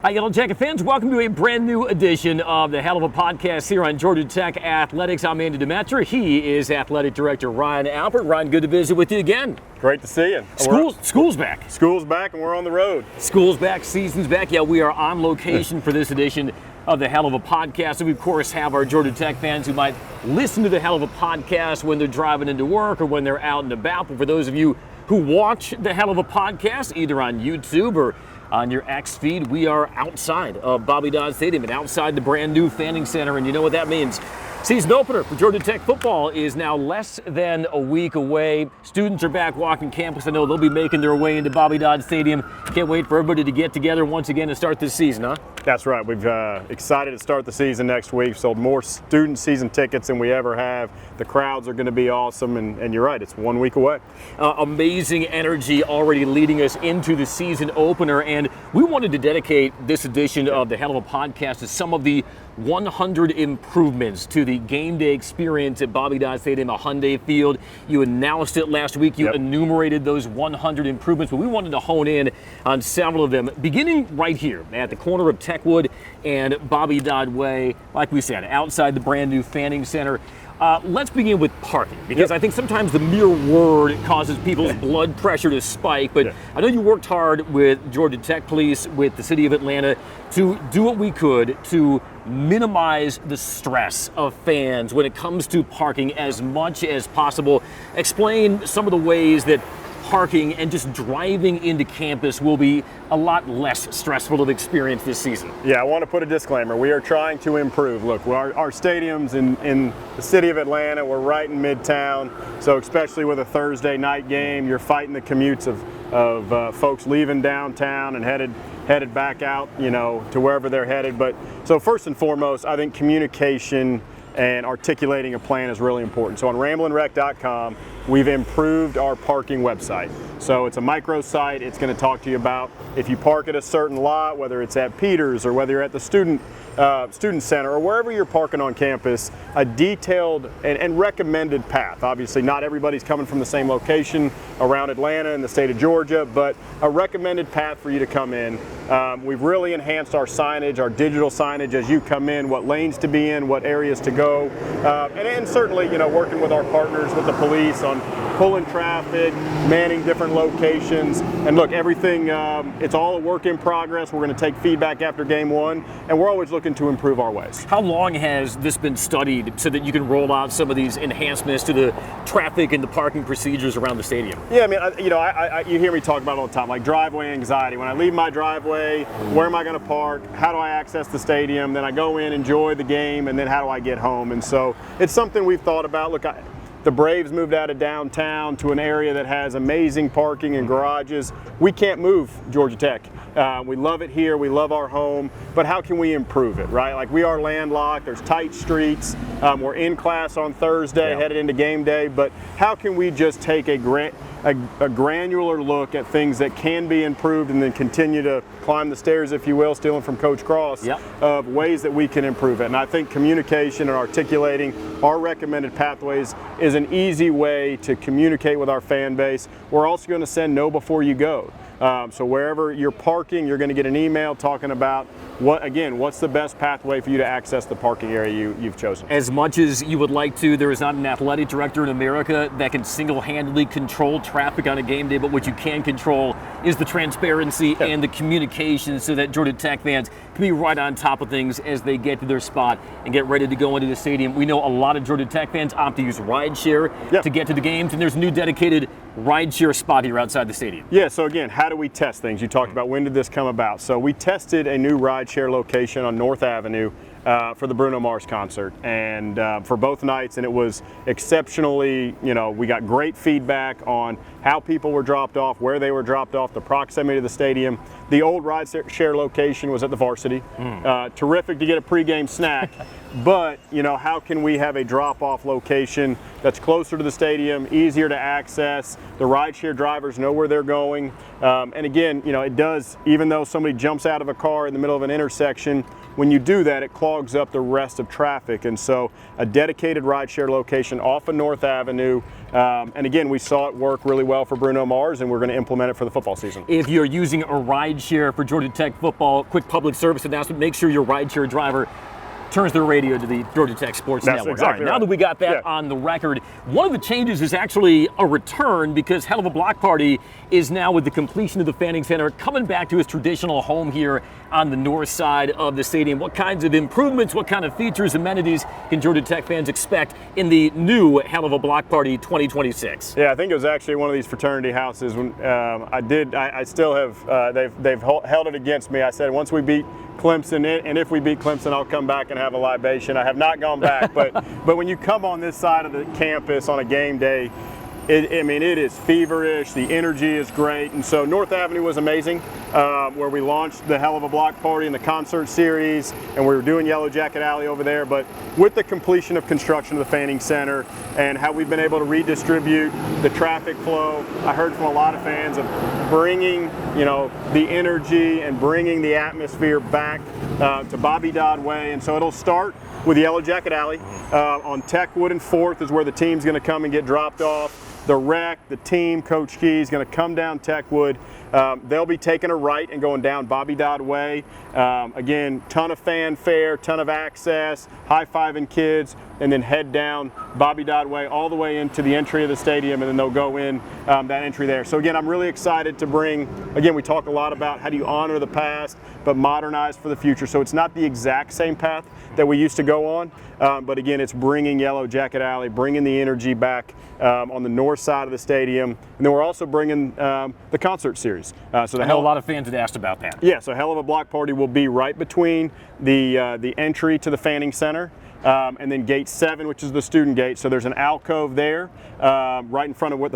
Hi, 𝗛𝗘𝗟𝗟𝗨𝗩𝗪 fans. Welcome to a brand new edition of the Hell of a Podcast here on Georgia Tech Athletics. I'm 𝗛𝗛𝗏. He is Athletic Director Ryan Albert. Ryan, good to visit with you again. Great to see you. School's back. School's back and we're on the road. School's back, season's back. Yeah, we are on location for this edition of the Hell of a Podcast. And we, of course, have our Georgia Tech fans who might listen to the Hell of a Podcast when they're driving into work or when they're out and about. But for those of you who watch the Hell of a Podcast, either on YouTube or on your X feed, we are outside of 𝗛𝗓𝗏 Stadium and outside the brand new Fanning Center, and you know what that means. Season opener for Georgia Tech football is now less than a week away. Students are back walking campus. I know they'll be making their way into 𝗛𝗏𝗏 Stadium. Can't wait for everybody to get together once again and start this season, huh? That's right. We've excited to start the season next week. Sold more student season tickets than we ever have. The crowds are going to be awesome, and you're right, it's 1 week away. Amazing energy already leading us into the season opener, and we wanted to dedicate this edition of the Hell of a Podcast to some of the 100 improvements to the game day experience at 𝗛𝗏𝗏 Stadium, a Hyundai Field. You announced it last week. You enumerated those 100 improvements, but we wanted to hone in on several of them, beginning right here at the corner of Techwood and 𝗛𝗏𝗏 Way, like we said, outside the brand new Fanning Center. Let's begin with parking, because I think sometimes the mere word causes people's blood pressure to spike, but I know you worked hard with Georgia Tech Police, with the city of Atlanta, to do what we could to minimize the stress of fans when it comes to parking as much as possible. Explain some of the ways that parking and just driving into campus will be a lot less stressful of experience this season. Yeah, I want to put a disclaimer. We are trying to improve. Look, our stadium's in the city of Atlanta. We're right in Midtown, so especially with a Thursday night game, you're fighting the commutes of folks leaving downtown and headed back out, you know, to wherever they're headed. But so first and foremost, I think communication and articulating a plan is really important. So on ramblinrec.com, we've improved our parking website. So it's a microsite. It's going to talk to you about if you park at a certain lot, whether it's at Peters or whether you're at the student center or wherever you're parking on campus, a detailed and recommended path. Obviously, not everybody's coming from the same location around Atlanta and the state of Georgia, but a recommended path for you to come in. We've really enhanced our signage, our digital signage as you come in, what lanes to be in, what areas to go, and certainly, you know, working with our partners, with the police on pulling traffic, manning different locations. And look, everything, it's all a work in progress. We're going to take feedback after game one, and we're always looking to improve our ways. How long has this been studied so that you can roll out some of these enhancements to the traffic and the parking procedures around the stadium? Yeah, I mean, you hear me talk about it all the time, like driveway anxiety. When I leave my driveway, where am I going to park? How do I access the stadium? Then I go in, enjoy the game, and then how do I get home? And so it's something we've thought about. Look, the Braves moved out of downtown to an area that has amazing parking and garages. We can't move Georgia Tech. We love it here. We love our home. But how can we improve it, right? Like, we are landlocked. There's tight streets. We're in class on Thursday, headed into game day. But how can we just take a granular look at things that can be improved and then continue to climb the stairs, if you will, stealing from Coach Cross, of ways that we can improve it. And I think communication and articulating our recommended pathways is an easy way to communicate with our fan base. We're also going to send know before you go. So wherever you're parking, you're going to get an email talking about what's the best pathway for you to access the parking area you've chosen. As much as you would like to, there is not an athletic director in America that can single-handedly control traffic on a game day, but what you can control is the transparency and the communication so that Georgia Tech fans can be right on top of things as they get to their spot and get ready to go into the stadium. We know a lot of Georgia Tech fans opt to use rideshare to get to the games, and there's a new dedicated rideshare spot here outside the stadium. Yeah, so again, how do we test things? You talked about when did this come about. So we tested a new rideshare location on North Avenue for the Bruno Mars concert, and for both nights, and it was exceptionally, we got great feedback on how people were dropped off, where they were dropped off, the proximity to the stadium. The old rideshare location was at the Varsity. Terrific to get a pregame snack, but how can we have a drop-off location that's closer to the stadium, easier to access? The rideshare drivers know where they're going, and again, it does, even though somebody jumps out of a car in the middle of an intersection, when you do that, it clogs up the rest of traffic. And so a dedicated rideshare location off of North Avenue And again, we saw it work really well for Bruno Mars, and we're going to implement it for the football season. If you're using a rideshare for Georgia Tech football, quick public service announcement, make sure your rideshare driver turns their radio to the Georgia Tech Sports That's Network. Exactly All right, now that we got that on the record, one of the changes is actually a return, because Hell of a Block Party is now, with the completion of the Fanning Center, coming back to its traditional home here on the north side of the stadium. What kinds of improvements, what kind of features, amenities can Georgia Tech fans expect in the new Hell of a Block Party 2026? Yeah, I think it was actually one of these fraternity houses when I still have, they've held it against me. I said, once we beat Clemson, and if we beat Clemson, I'll come back and have a libation. I have not gone back, but when you come on this side of the campus on a game day, it is feverish. The energy is great, and so North Avenue was amazing, where we launched the Hell of a Block Party and the concert series, and we were doing Yellow Jacket Alley over there. But with the completion of construction of the Fanning Center and how we've been able to redistribute the traffic flow, I heard from a lot of fans of bringing, the energy and bringing the atmosphere back to 𝗛𝗓𝗄𝗏 Dodd Way. And so it'll start with Yellow Jacket Alley on Techwood and 4th is where the team's going to come and get dropped off. The rec, the team, Coach Key is going to come down Techwood. They'll be taking a right and going down 𝗛𝗏𝗏 Dodd Way. Again, ton of fanfare, ton of access, high-fiving kids, and then head down 𝗛𝗏𝗏 Dodd Way all the way into the entry of the stadium, and then they'll go in that entry there. So again, I'm really excited to bring, again, we talk a lot about how do you honor the past, but modernize for the future. So it's not the exact same path that we used to go on, but again, it's bringing Yellow Jacket Alley, bringing the energy back on the north side of the stadium, and then we're also bringing the concert series. So I know a lot of fans had asked about that. Yeah, so Hell of a Block Party will be right between the entry to the Fanning Center and then gate 7, which is the student gate. So there's an alcove there, right in front of what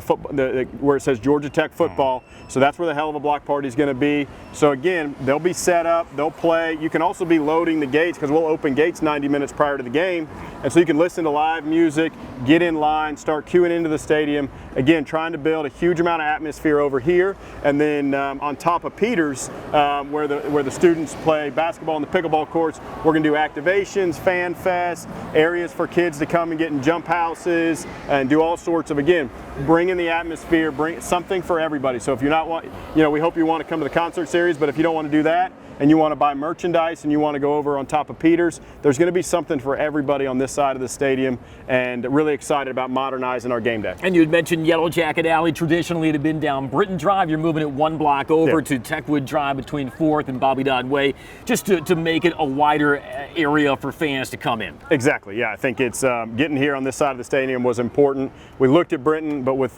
where it says Georgia Tech football. So that's where the Hell of a Block Party is going to be. So again, they'll be set up, they'll play. You can also be loading the gates, because we'll open gates 90 minutes prior to the game, and so you can listen to live music, get in line, start queuing into the stadium. Again, trying to build a huge amount of atmosphere over here, and then on top of Peters, where the students play basketball in the pickleball courts, we're going to do activations, fan fest, areas for kids to come and get in jump houses and do all sorts of, again, bringing the atmosphere, bring something for everybody. So if you're not, we hope you want to come to the concert series, but if you don't want to do that and you want to buy merchandise and you want to go over on top of Peters, there's going to be something for everybody on this side of the stadium, and really excited about modernizing our game day. And you had mentioned Yellow Jacket Alley. Traditionally, it had been down Britton Drive. You're moving it one block over to Techwood Drive between 4th and 𝗛𝗏𝗏 Dodd Way, just to make it a wider area for fans to come in. Exactly, yeah. I think it's getting here on this side of the stadium was important. We looked at Britton, but with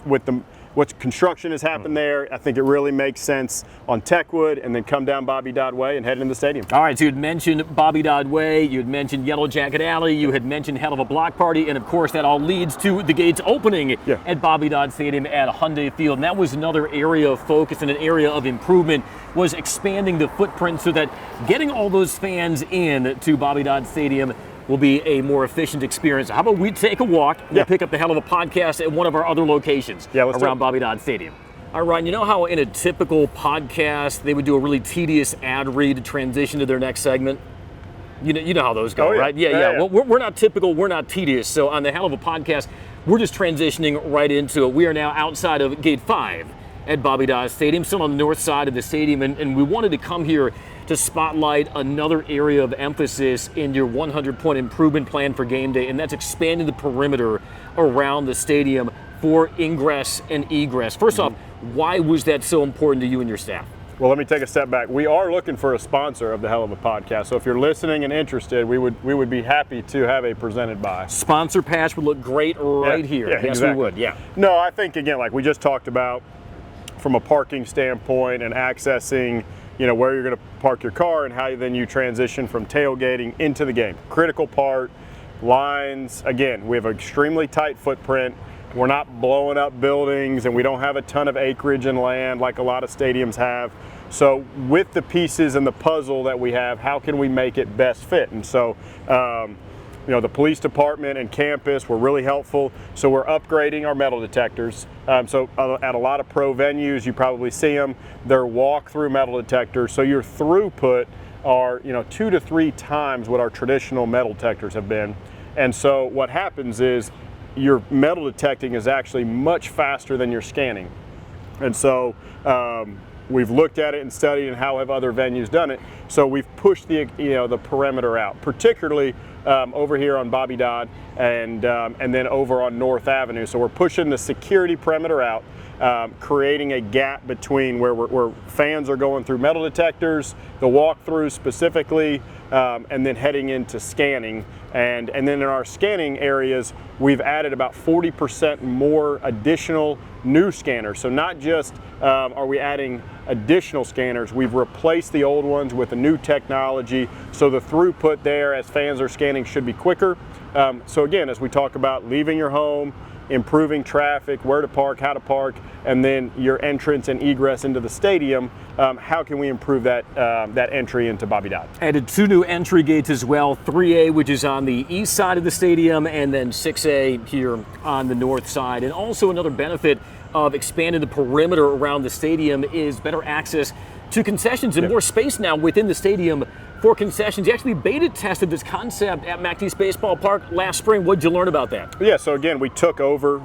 what construction has happened there, I think it really makes sense on Techwood, and then come down 𝗛𝗏𝗏 Dodd Way and head into the stadium. All right, so you had mentioned 𝗛𝗏𝗏 Dodd Way, you had mentioned Yellow Jacket Alley, you had mentioned Hell of a Block Party, and of course that all leads to the gates opening at 𝗛𝗏𝗏 Dodd Stadium at Hyundai Field. And that was another area of focus and an area of improvement, was expanding the footprint so that getting all those fans in to 𝗛𝗏𝗏 Dodd Stadium will be a more efficient experience. How about we take a walk and pick up the Hell of a podcast at one of our other locations around 𝗛𝗏𝗏 Dodd Stadium? All right, Ryan, you know how in a typical podcast they would do a really tedious ad read to transition to their next segment? You know how those go, right? Yeah. Well, we're not typical, we're not tedious. So on the Hell of a podcast, we're just transitioning right into it. We are now outside of Gate 5 at 𝗛𝗏𝗏 Dodd Stadium, still on the north side of the stadium, and we wanted to come here to spotlight another area of emphasis in your 100-point improvement plan for game day, and that's expanding the perimeter around the stadium for ingress and egress. First off, why was that so important to you and your staff? Well, let me take a step back. We are looking for a sponsor of the Hell of a Podcast, so if you're listening and interested, we would be happy to have a presented by. Sponsor patch would look great here. Yeah, yes, exactly. We would, yeah. No, I think, again, like we just talked about, from a parking standpoint and accessing, where you're going to park your car and how then you transition from tailgating into the game. Critical part, lines. Again, we have an extremely tight footprint. We're not blowing up buildings, and we don't have a ton of acreage and land like a lot of stadiums have. So with the pieces and the puzzle that we have, how can we make it best fit? And so, the police department and campus were really helpful. So we're upgrading our metal detectors. So at a lot of pro venues, you probably see them. They're walk-through metal detectors. So your throughput are 2 to 3 times what our traditional metal detectors have been. And so what happens is, your metal detecting is actually much faster than your scanning. And so we've looked at it and studied, and how have other venues done it. So we've pushed the perimeter out, particularly over here on 𝗛𝗡𝗏 and then over on North Avenue. So we're pushing the security perimeter out, creating a gap between where fans are going through metal detectors, the walkthroughs specifically, and then heading into scanning. And then in our scanning areas, we've added about 40% more additional new scanners. So not just are we adding additional scanners, we've replaced the old ones with a new technology. So the throughput there as fans are scanning should be quicker. So again, as we talk about leaving your home, improving traffic, where to park, how to park, and then your entrance and egress into the stadium, how can we improve that entry into 𝗛𝗡𝗏? Added 2 new entry gates as well, 3A, which is on the east side of the stadium, and then 6A here on the north side. And also another benefit of expanding the perimeter around the stadium is better access to concessions and more space now within the stadium for concessions. You actually beta tested this concept at McNeese Baseball Park last spring. What did you learn about that? Yeah, so again, we took over,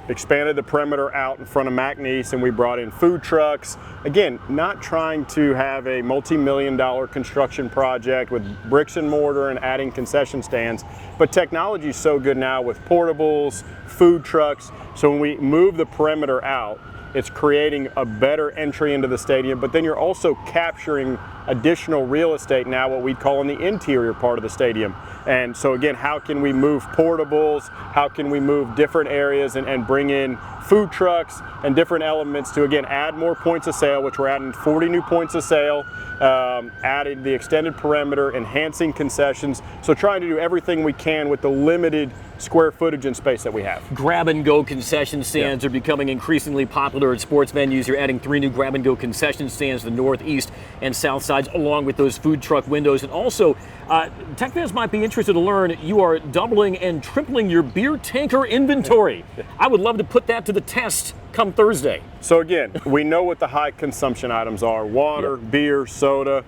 expanded the perimeter out in front of McNeese, and we brought in food trucks. Again, not trying to have a multi-million-dollar construction project with bricks and mortar and adding concession stands, but technology is so good now with portables, food trucks. So when we move the perimeter out, it's creating a better entry into the stadium, but then you're also capturing additional real estate now, what we'd call in the interior part of the stadium. And so again, how can we move portables? How can we move different areas and bring in food trucks and different elements to, again, add more points of sale, which we're adding 40 new points of sale, added the extended perimeter, enhancing concessions. So trying to do everything we can with the limited square footage and space that we have. Grab-and-go concession stands are becoming increasingly popular at sports venues. You're adding 3 new grab-and-go concession stands, the north, east, and south sides, along with those food truck windows. And also, tech fans might be interested to learn you are doubling and tripling your beer tanker inventory. I would love to put that to the test come Thursday. So again, we know what the high consumption items are: water, beer, soda.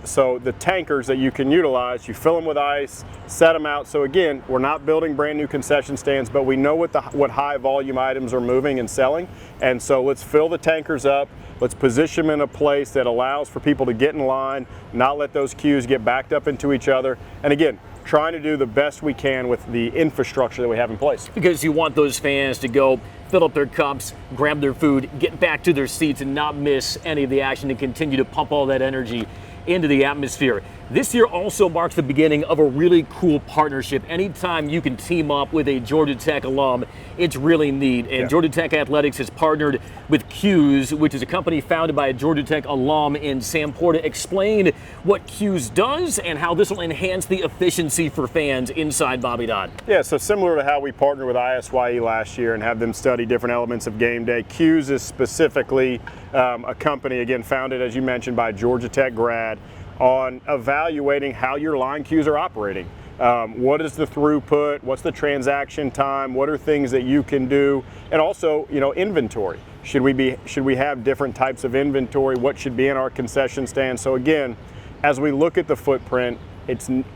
So the tankers that you can utilize, you fill them with ice, set them out. So again, we're not building brand new concession stands, but we know what high volume items are moving and selling. And so let's fill the tankers up. Let's position them in a place that allows for people to get in line, not let those queues get backed up into each other. And again, trying to do the best we can with the infrastructure that we have in place. Because you want those fans to go fill up their cups, grab their food, get back to their seats, and not miss any of the action, and continue to pump all that energy into the atmosphere. This year also marks the beginning of a really cool partnership. Anytime you can team up with a Georgia Tech alum, it's really neat. And Georgia Tech Athletics has partnered with 𝗑𝗏𝑠, which is a company founded by a Georgia Tech alum in Sam Porta. Explain what 𝗑𝗏𝑠 does and how this will enhance the efficiency for fans inside 𝗛𝗡𝗏. Yeah, so similar to how we partnered with ISYE last year and have them study different elements of game day, 𝗑𝗏𝑠 is specifically a company, again, founded, as you mentioned, by a Georgia Tech grad, on evaluating how your line queues are operating. What is the throughput? What's the transaction time? What are things that you can do? And also, inventory. Should we have different types of inventory? What should be in our concession stand? So again, as we look at the footprint,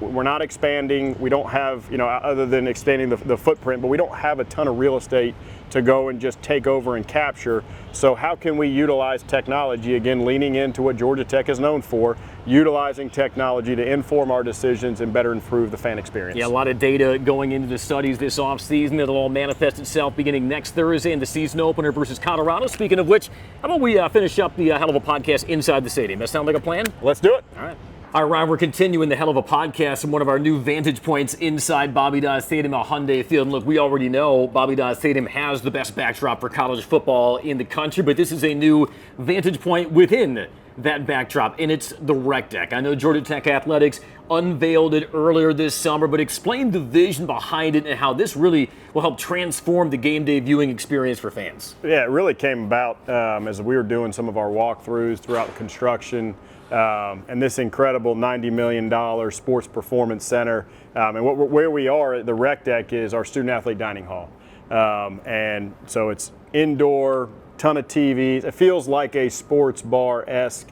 we're not expanding. We don't have, other than extending the footprint, but we don't have a ton of real estate to go and just take over and capture. So how can we utilize technology, again, leaning into what Georgia Tech is known for, utilizing technology to inform our decisions and better improve the fan experience? Yeah, a lot of data going into the studies this offseason. It'll all manifest itself beginning next Thursday in the season opener versus Colorado. Speaking of which, how about we finish up the Hell of a Podcast inside the stadium? That sound like a plan? Let's do it. All right. All right, Ryan, we're continuing the Hell of a Podcast from one of our new vantage points inside 𝗛𝗡𝗏 Stadium at Hyundai Field. And look, we already know 𝗛𝗡𝗏 Stadium has the best backdrop for college football in the country, but this is a new vantage point within that backdrop, and it's the rec deck. I know Georgia Tech Athletics unveiled it earlier this summer, but explain the vision behind it and how this really will help transform the game day viewing experience for fans. Yeah, it really came about as we were doing some of our walkthroughs throughout the construction. And this incredible $90 million sports performance center. And where we are at the rec deck is our student athlete dining hall. And so it's indoor, ton of TVs. It feels like a sports bar-esque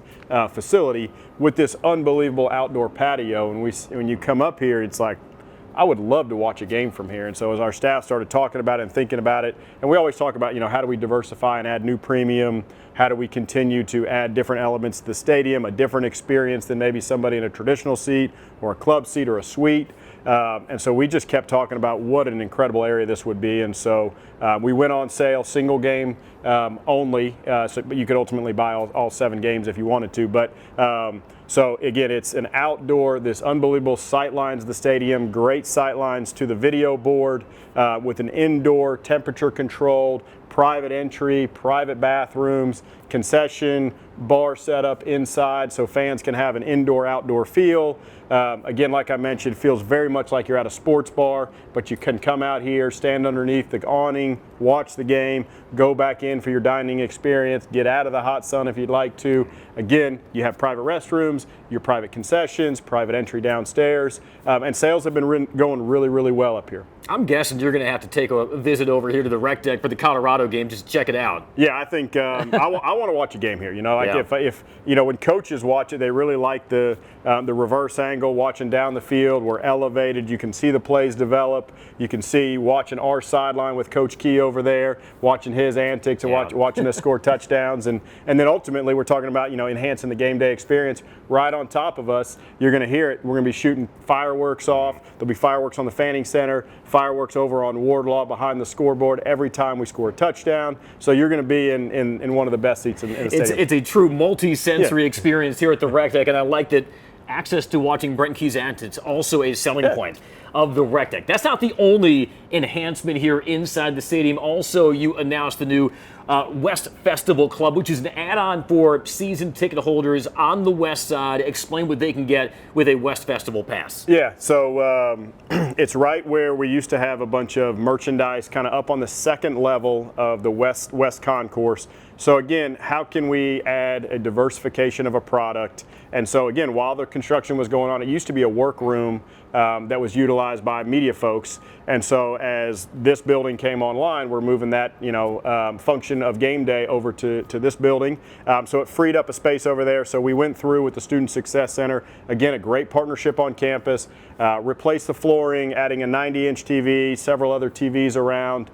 facility with this unbelievable outdoor patio. And when you come up here, it's like, I would love to watch a game from here. And so as our staff started talking about it and thinking about it, and we always talk about, how do we diversify and add new premium? How do we continue to add different elements to the stadium, a different experience than maybe somebody in a traditional seat or a club seat or a suite? And so we just kept talking about what an incredible area this would be. And so we went on sale, single game only, but you could ultimately buy all 7 games if you wanted to. But so again, it's an outdoor, this unbelievable sight lines of the stadium, great sight lines to the video board with an indoor, temperature controlled, private entry, private bathrooms, concession, bar setup inside so fans can have an indoor-outdoor feel. Again, like I mentioned, it feels very much like you're at a sports bar, but you can come out here, stand underneath the awning, watch the game, go back in for your dining experience, get out of the hot sun if you'd like to. Again, you have private restrooms, your private concessions, private entry downstairs, and sales have been going really, really well up here. I'm guessing you're going to have to take a visit over here to the rec deck for the Colorado game, just check it out. Yeah, I think I want to watch a game here. If when coaches watch it, they really like the reverse angle, watching down the field. We're elevated. You can see the plays develop. You can see watching our sideline with Coach Key over there, watching his antics and watching us score touchdowns, and then ultimately we're talking about enhancing the game day experience. Right on top of us, you're going to hear it. We're going to be shooting fireworks off. There'll be fireworks on the Fanning Center, fireworks over on Wardlaw behind the scoreboard every time we score a touchdown. So you're going to be in one of the best seats in the stadium. It's a true multi-sensory experience here at the rec deck, and I like that access to watching Brent Key's antics also a selling point of the rec deck. That's not the only enhancement here inside the stadium. Also, you announced the new West Festival Club, which is an add-on for season ticket holders on the west side. Explain what they can get with a West Festival pass. Yeah, so it's right where we used to have a bunch of merchandise kind of up on the second level of the West Concourse. So again, how can we add a diversification of a product? And so again, while the construction was going on, it used to be a workroom that was utilized by media folks. And so as this building came online, we're moving that function of game day over to this building. So it freed up a space over there. So we went through with the Student Success Center. Again, a great partnership on campus. Replaced the flooring, adding a 90-inch TV, several other TVs around.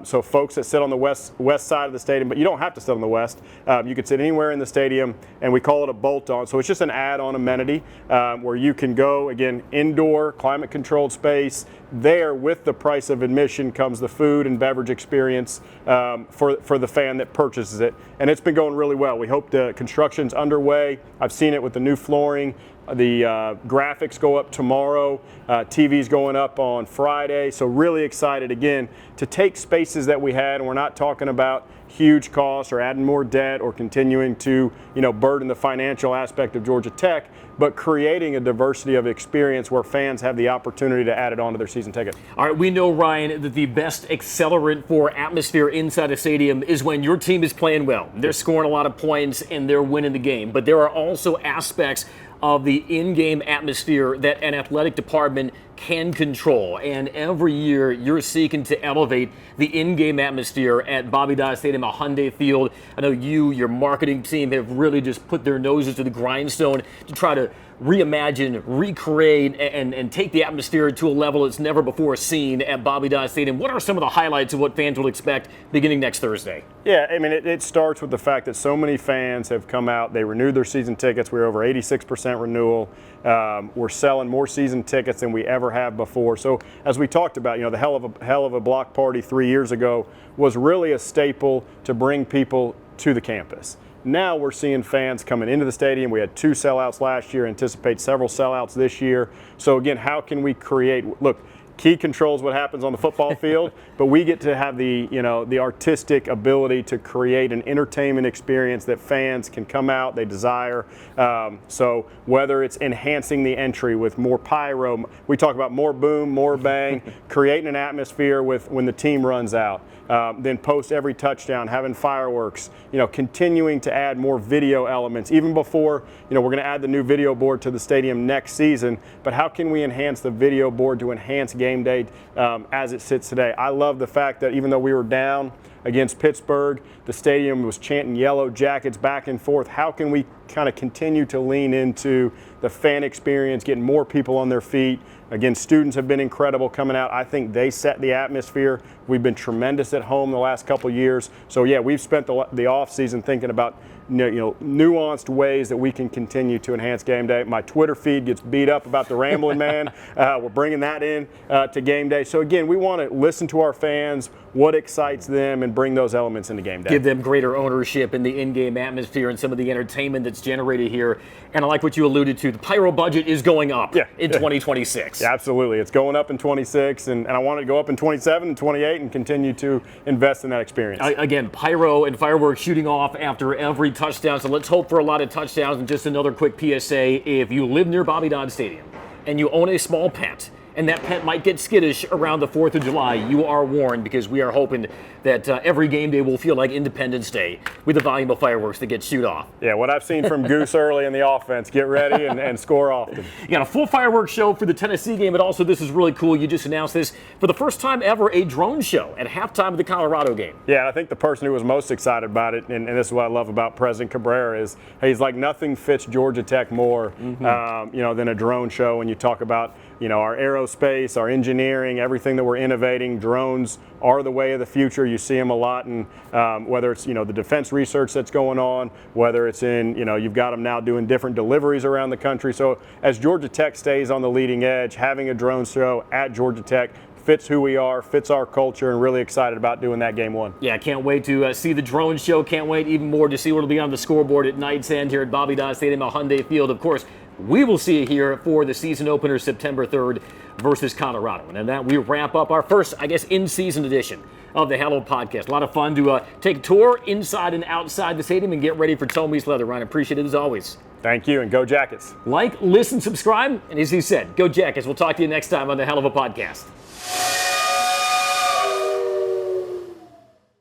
So folks that sit on the west side of the stadium, but you don't have to sit on the west. You could sit anywhere in the stadium, and we call it a bolt-on. So it's just an add-on amenity where you can go, again, indoor, climate-controlled space. There, with the price of admission, comes the food and beverage experience for the fan that purchases it. And it's been going really well. We hope the construction's underway. I've seen it with the new flooring. The graphics go up tomorrow. TV's going up on Friday. So really excited, again, to take spaces that we had, and we're not talking about huge costs or adding more debt or continuing to burden the financial aspect of Georgia Tech, but creating a diversity of experience where fans have the opportunity to add it onto their season ticket. All right, we know, Ryan, that the best accelerant for atmosphere inside a stadium is when your team is playing well. They're scoring a lot of points and they're winning the game. But there are also aspects of the in-game atmosphere that an athletic department can control. And every year you're seeking to elevate the in-game atmosphere at Bobby Dodd Stadium, a Hyundai Field. I know your marketing team have really just put their noses to the grindstone to try to reimagine, recreate, and take the atmosphere to a level it's never before seen at Bobby Dodd Stadium. What are some of the highlights of what fans will expect beginning next Thursday? Yeah, I mean, it starts with the fact that so many fans have come out. They renewed their season tickets. We're over 86% renewal. We're selling more season tickets than we ever have before. So as we talked about, the hell of a block party 3 years ago was really a staple to bring people to the campus. Now we're seeing fans coming into the stadium. We had 2 sellouts last year, anticipate several sellouts this year. So again, how can we create, look, Key controls what happens on the football field, but we get to have the artistic ability to create an entertainment experience that fans can come out, they desire. So whether it's enhancing the entry with more pyro, we talk about more boom, more bang, creating an atmosphere with when the team runs out. Then post every touchdown, having fireworks, continuing to add more video elements. Even before, we're going to add the new video board to the stadium next season, but how can we enhance the video board to enhance game day as it sits today? I love the fact that even though we were down against Pittsburgh. The stadium was chanting Yellow Jackets back and forth. How can we kind of continue to lean into the fan experience, getting more people on their feet? Again, students have been incredible coming out. I think they set the atmosphere. We've been tremendous at home the last couple years. So yeah, we've spent the off season thinking about nuanced ways that we can continue to enhance game day. My Twitter feed gets beat up about the Rambling Man. We're bringing that in to game day. So again, we want to listen to our fans, what excites them, and bring those elements into game day. Give them greater ownership in the in-game atmosphere and some of the entertainment that's generated here. And I like what you alluded to. The pyro budget is going up in 2026. Yeah, absolutely. It's going up in 26, and I want it to go up in 27 and 28 and continue to invest in that experience. Again, pyro and fireworks shooting off after every touchdown. So let's hope for a lot of touchdowns. And just another quick PSA, if you live near 𝗛𝗓𝗟𝗏 Stadium and you own a small pet, and that pet might get skittish around the 4th of July, you are warned, because we are hoping that every game day will feel like Independence Day with the volume of fireworks that get shoot off. Yeah, what I've seen from Goose early in the offense, get ready and score often. You got a full fireworks show for the Tennessee game, but also this is really cool. You just announced this for the first time ever, a drone show at halftime of the Colorado game. Yeah, and I think the person who was most excited about it, and this is what I love about President Cabrera, is he's like, nothing fits Georgia Tech more than a drone show. When you talk about our aerospace, our engineering, everything that we're innovating, drones are the way of the future. You see them a lot, and whether it's the defense research that's going on, whether it's in you've got them now doing different deliveries around the country. So as Georgia Tech stays on the leading edge, having a drone show at Georgia Tech fits who we are, fits our culture, and really excited about doing that game one. Yeah, can't wait to see the drone show. Can't wait even more to see what will be on the scoreboard at night's end here at 𝗛𝗓𝗟𝗏 Stadium at Hyundai Field. Of course, we will see it here for the season opener September 3rd versus Colorado. And then that we wrap up our first, in-season edition of the Hello Podcast. A lot of fun to take a tour inside and outside the stadium and get ready for Tommy's Leather. Ryan, appreciate it as always. Thank you, and go Jackets. Like, listen, subscribe, and as he said, go Jackets. We'll talk to you next time on the Hell of a Podcast.